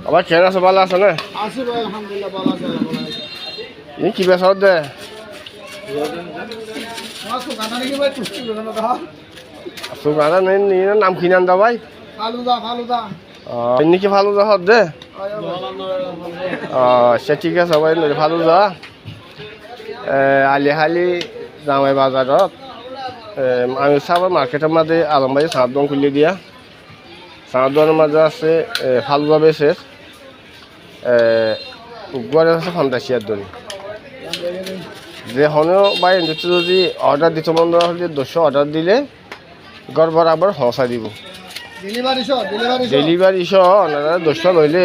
আবার কেন আছো, ভালো আছো না? আছি ভাই, আলহামদুলিল্লাহ ভালো আছে। এই কি বেসর দে? সুগানা নেই, নাম কি নাম দা ভাই? ফালুদা ফালুদা। এমনি কি ভালো যা দে? সে ঠিক আছে ভাই, ভালো যা আলিহালি জামাই বাজারত আমি চাব মার্কেটের মাঝে আলমবাড়ি চাঁদ দোকান খুলে দিয়া। চাঁদ দোকানের মাঝে আছে ফালুদা বেসের, গড়ে আছে ফন্টাসিয়ার দড়ি। যে হনেও ভাই যদি অর্ডার দিতে বন্ধ হলে 200 অর্ডার দিলে গড় বরাবর হসা দিব। ডেলিভারি সহ 200 লইলে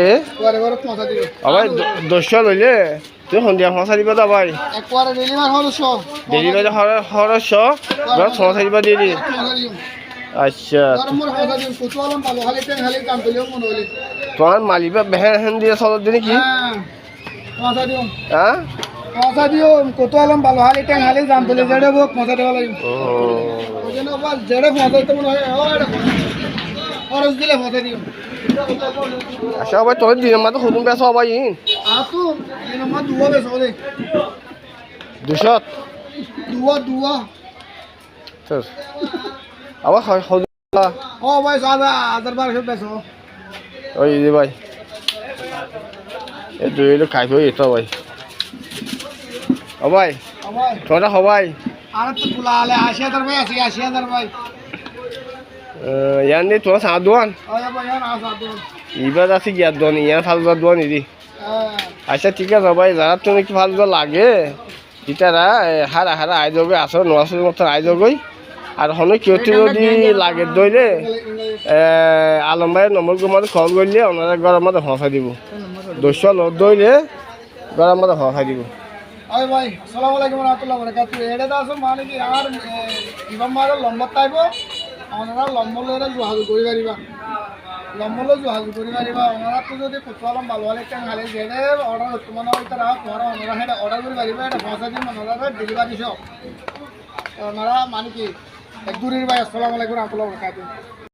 ভাই 200 লইলে তুই সন্ধিয়া হসা দিব দা ভাই। ডেলিভারি খরচ হসা দিব দিয়ে দি। আচ্ছা তোমার মালিবা বেহেন দিয়ে চলত দিনে কি হ্যাঁ পয়সা দিও কত আলম ভালো হালি ট্যাং হালি জাম তুলে জেড়ে বক পয়সা দেওয়া লাগবে। ওই জন্য আবার জেড়ে পয়সা তো মনে হয় খরচ দিলে পয়সা দিও। আচ্ছা ভাই তোর দিনের মাত্র হুকুম পেছো ভাই আতু দিনের মা দুয়া বেসো দে 200 দুয়া স্যার আবার ও ভাই সাদা 1200 বেসো ওই যে ভাই এই দুইলো খাইবো এটা ভাই। ও ভাই তোরা হবাই আর তো কুলা আলে 80000 ভাই আছে 80000 ভাই ইয়ান তোরা সাত দোয়ান আয়া ভাই আর আসা দে ইবার আছে গিয়া দোয়ান ইয়ান ফালুদা দোয়ান ইদি। আচ্ছা ঠিক আছে ভাই, যারা তুমি কি ফালুদা লাগে ইটারা হারা হারা আই যাবে আসো 900 মতো আই যাবই। আর হনে কেউটি যদি লাগে দইলে আলম ভাইয়ের নম্বর মধ্যে কল করলে ওনারা গরম মধ্যে হসা দিব। 200 লোক দইলে গরম মধ্যে হসা দিব। আয় ভাই আসসালামু আলাইকুম ওয়া রাহমাতুল্লাহি ওয়া বারাকাতুহু। এডা দাসো মানে কি আর ইমাম মারা লম্বা তাইবো ওনারা লম্বা লরে জহাজ করি পারিবা। লম্বা লরে জহাজ করি পারিবা। ওনারা তো যদি কুতলাম ভালো হলে টাং হালে জেনে অর্ডার তোমানা হইতারা তোরা ওনারা হেডা অর্ডার করি পারিবা। এটা পয়সা দিন ওনারা ডেলিভারি সব ওনারা মানে কি এক দূরের ভাই। আসসালামু আলাইকুম ওয়া রাহমাতুল্লাহি ওয়া বারাকাতুহু।